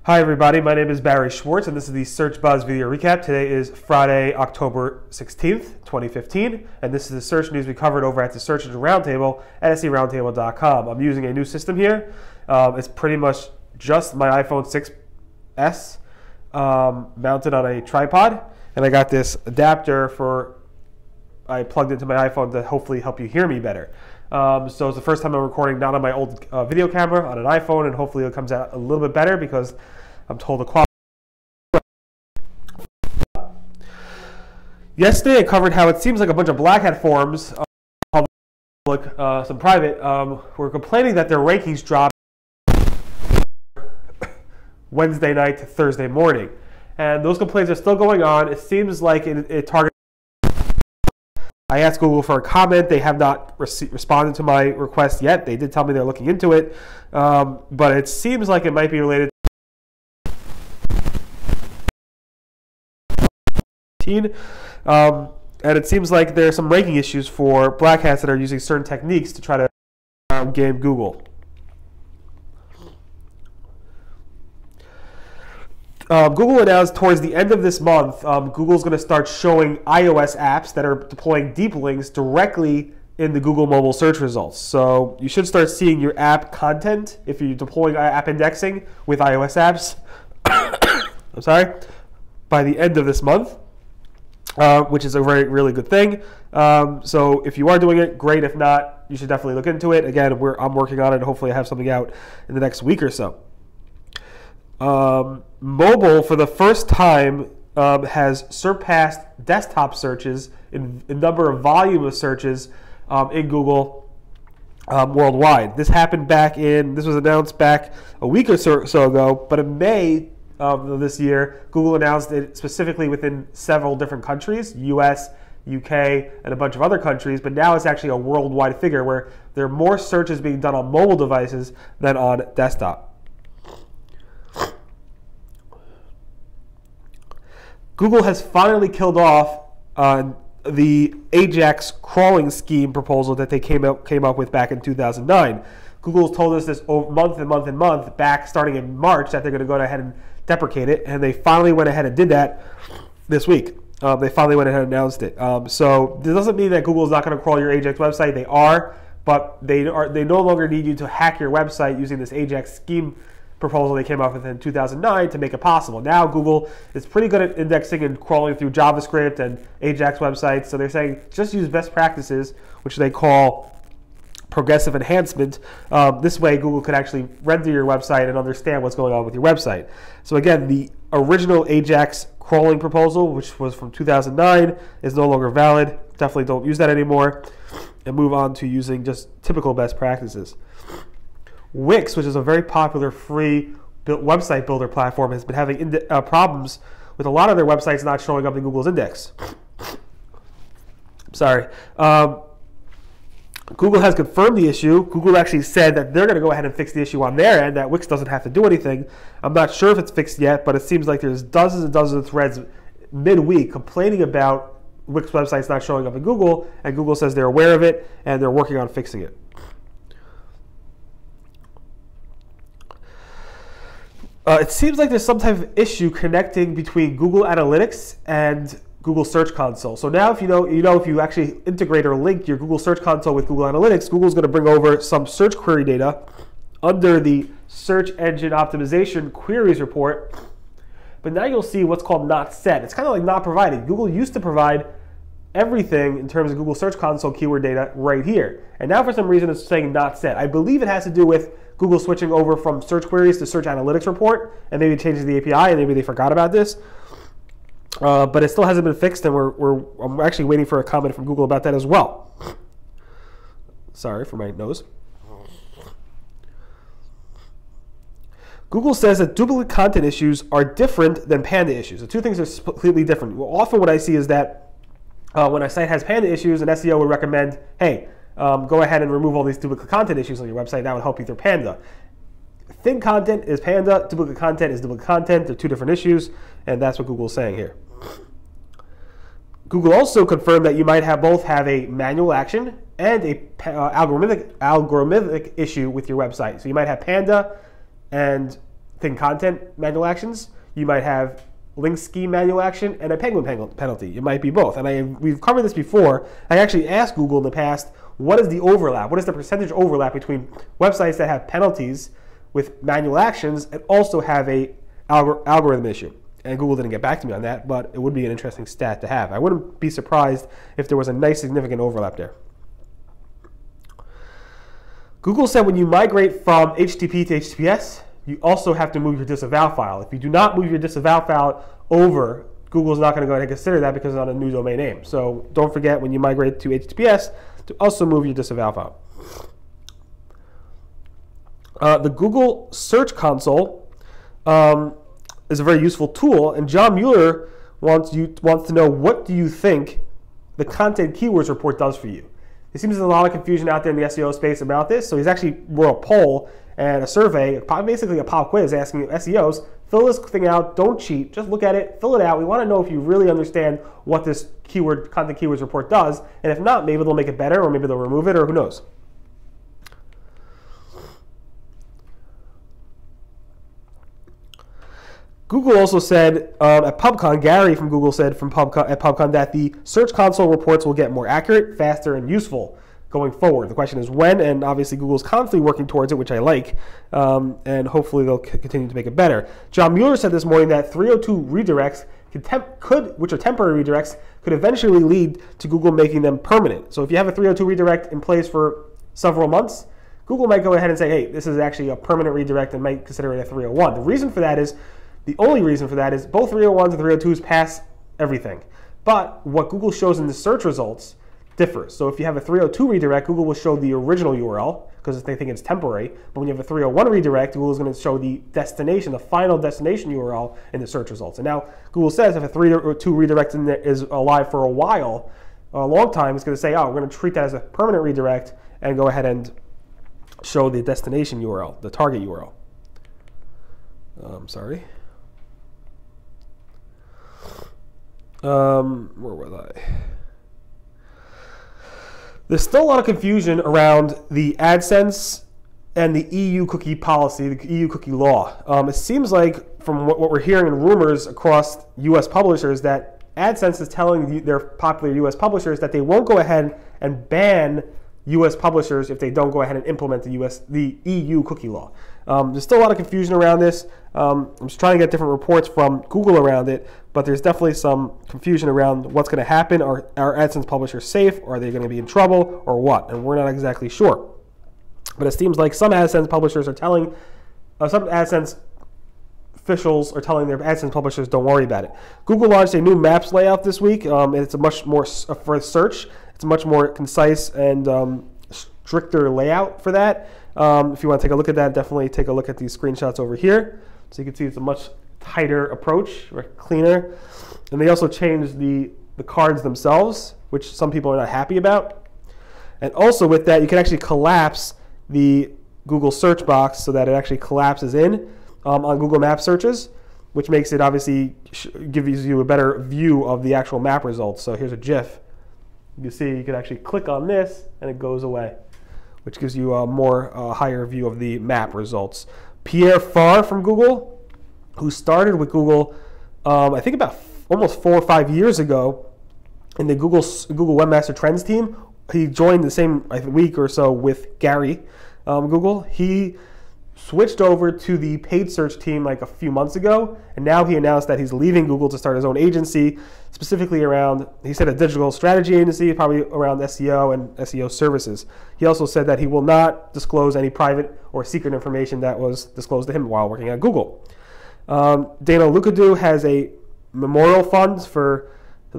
Hi everybody, my name is Barry Schwartz and this is the Search Buzz video recap. Today is Friday, October 16th, 2015, and this is the search news we covered over at the Search Engine Roundtable at seroundtable.com. I'm using a new system here. It's pretty much just my iPhone 6s mounted on a tripod, and I got this adapter I plugged into my iPhone to hopefully help you hear me better. So it's the first time I'm recording not on my old video camera, on an iPhone, and hopefully it comes out a little bit better because I'm told the quality. Yesterday I covered how it seems like a bunch of black hat forums, public, some private, were complaining that their rankings dropped Wednesday night to Thursday morning. And those complaints are still going on. It seems like it targets. I asked Google for a comment. They have not responded to my request yet. They did tell me they're looking into it, but it seems like it might be related to and it seems like there are some ranking issues for black hats that are using certain techniques to try to game Google. Google announced towards the end of this month, Google's going to start showing iOS apps that are deploying deep links directly in the Google mobile search results. So you should start seeing your app content if you're deploying app indexing with iOS apps I'm sorry, by the end of this month, which is a really good thing. So if you are doing it, great. If not, you should definitely look into it. Again, I'm working on it. Hopefully I have something out in the next week or so. Mobile, for the first time, has surpassed desktop searches in number of volume of searches in Google worldwide. This happened this was announced back a week or so ago, but in May of this year, Google announced it specifically within several different countries, US, UK, and a bunch of other countries, but now it's actually a worldwide figure where there are more searches being done on mobile devices than on desktop. Google has finally killed off the Ajax crawling scheme proposal that they came up with back in 2009. Google has told us this month and month and month back starting in March that they're going to go ahead and deprecate it, and they finally went ahead and did that this week. They finally went ahead and announced it. So this doesn't mean that Google is not going to crawl your Ajax website. They are, but they no longer need you to hack your website using this Ajax scheme proposal they came up with in 2009 to make it possible. Now Google is pretty good at indexing and crawling through JavaScript and Ajax websites, so they're saying just use best practices, which they call progressive enhancement. This way Google could actually render your website and understand what's going on with your website. So again, the original Ajax crawling proposal, which was from 2009, is no longer valid. Definitely don't use that anymore, and move on to using just typical best practices. Wix, which is a very popular free website builder platform, has been having problems with a lot of their websites not showing up in Google's index. Sorry. Google has confirmed the issue. Google actually said that they're going to go ahead and fix the issue on their end, that Wix doesn't have to do anything. I'm not sure if it's fixed yet, but it seems like there's dozens and dozens of threads midweek complaining about Wix websites not showing up in Google, and Google says they're aware of it and they're working on fixing it. It seems like there's some type of issue connecting between Google Analytics and Google Search Console. So now if you actually integrate or link your Google Search Console with Google Analytics, Google's going to bring over some search query data under the Search Engine Optimization Queries report. But now you'll see what's called not set. It's kind of like not provided. Google used to provide everything in terms of Google Search Console keyword data right here. And now for some reason it's saying not set. I believe it has to do with Google switching over from search queries to Search Analytics report and maybe changing the API, and maybe they forgot about this. But it still hasn't been fixed, and I'm actually waiting for a comment from Google about that as well. Sorry for my nose. Google says that duplicate content issues are different than Panda issues. The two things are completely different. Well, often what I see is that when a site has Panda issues, an SEO would recommend, hey, go ahead and remove all these duplicate content issues on your website. That would help you through Panda. Thin content is Panda, duplicate content is duplicate content. They're two different issues, and that's what Google's saying here. Google also confirmed that you might both have a manual action and a algorithmic issue with your website. So you might have Panda and thing content manual actions. You might have link scheme manual action and a penguin penalty. It might be both. And we've covered this before. I actually asked Google in the past, what is the overlap? What is the percentage overlap between websites that have penalties with manual actions and also have a algorithm issue? And Google didn't get back to me on that, but it would be an interesting stat to have. I wouldn't be surprised if there was a nice significant overlap there. Google said when you migrate from HTTP to HTTPS, you also have to move your disavow file. If you do not move your disavow file over, Google's not going to go ahead and consider that because it's on a new domain name. So don't forget when you migrate to HTTPS to also move your disavow file. The Google Search Console is a very useful tool, and John Mueller wants to know, what do you think the content keywords report does for you? There seems there's a lot of confusion out there in the SEO space about this, so he's actually wrote a poll and a survey, basically a pop quiz, asking SEOs, fill this thing out, don't cheat, just look at it, fill it out. We want to know if you really understand what this content keywords report does, and if not, maybe they'll make it better, or maybe they'll remove it, or who knows. Google also said at PubCon, Gary from Google said at PubCon that the Search Console reports will get more accurate, faster, and useful going forward. The question is when, and obviously Google's constantly working towards it, which I like, and hopefully they'll continue to make it better. John Mueller said this morning that 302 redirects which are temporary redirects, could eventually lead to Google making them permanent. So if you have a 302 redirect in place for several months, Google might go ahead and say, hey, this is actually a permanent redirect and might consider it a 301. The only reason for that is both 301s and 302s pass everything. But what Google shows in the search results differs. So if you have a 302 redirect, Google will show the original URL because they think it's temporary. But when you have a 301 redirect, Google is going to show the destination, the final destination URL in the search results. And now Google says if a 302 redirect is alive for a while, a long time, it's going to say, oh, we're going to treat that as a permanent redirect and go ahead and show the destination URL, the target URL. Sorry. Where was I? There's still a lot of confusion around the AdSense and the EU cookie policy, the EU cookie law. It seems like from what we're hearing in rumors across US publishers that AdSense is telling their popular US publishers that they won't go ahead and ban US publishers if they don't go ahead and implement the EU cookie law. There's still a lot of confusion around this. I'm just trying to get different reports from Google around it, but there's definitely some confusion around what's going to happen. Are AdSense publishers safe? Are they going to be in trouble, or what? And we're not exactly sure. But it seems like some AdSense publishers are telling, some AdSense officials are telling their AdSense publishers, don't worry about it. Google launched a new Maps layout this week. It's a much more, for search, it's a much more concise and stricter layout for that. If you want to take a look at that, definitely take a look at these screenshots over here. So you can see it's a much tighter approach, or cleaner. And they also changed the cards themselves, which some people are not happy about. And also with that, you can actually collapse the Google search box so that it actually collapses in on Google Maps searches, which makes it obviously gives you a better view of the actual map results. So here's a GIF. You see you can actually click on this and it goes away, which gives you a more higher view of the map results. Pierre Farr from Google, who started with Google, I think about almost 4 or 5 years ago in the Google Webmaster Trends team. He joined the same week or so with Gary Google. He switched over to the paid search team like a few months ago, and now he announced that he's leaving Google to start his own agency, specifically around, he said, a digital strategy agency, probably around SEO and SEO services. He also said that he will not disclose any private or secret information that was disclosed to him while working at Google. Dana Lukadu has a memorial fund for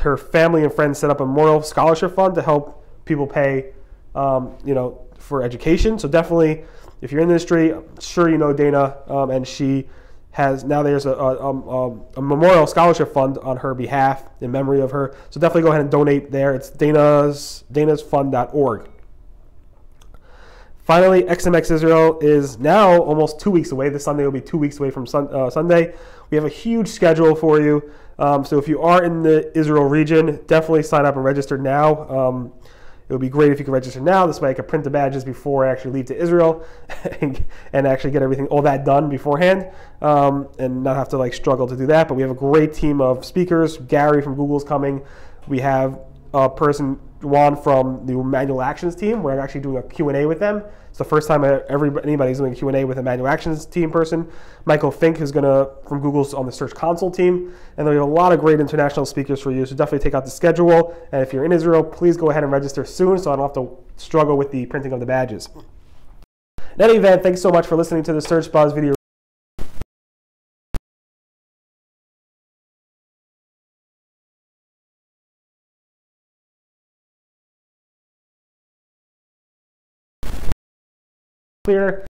her family and friends, set up a memorial scholarship fund to help people pay, for education. So definitely, if you're in the industry, I'm sure you know Dana, and she has, now there's a memorial scholarship fund on her behalf in memory of her. So definitely go ahead and donate there. It's danasfund.org. Finally, XMX Israel is now almost 2 weeks away. This Sunday will be 2 weeks away from Sunday. We have a huge schedule for you. So if you are in the Israel region, definitely sign up and register now. It would be great if you could register now. This way I could print the badges before I actually leave to Israel and actually get all that done beforehand, and not have to like struggle to do that. But we have a great team of speakers. Gary from Google's coming. We have a person, Juan, from the manual actions team. We're actually doing a Q&A with them. It's the first time anybody's doing a Q&A with a manual actions team person. Michael Fink, who's from Google's on the Search Console team. And we have a lot of great international speakers for you, so definitely take out the schedule. And if you're in Israel, please go ahead and register soon so I don't have to struggle with the printing of the badges. In any event, thanks so much for listening to the Search Buzz video. Clear.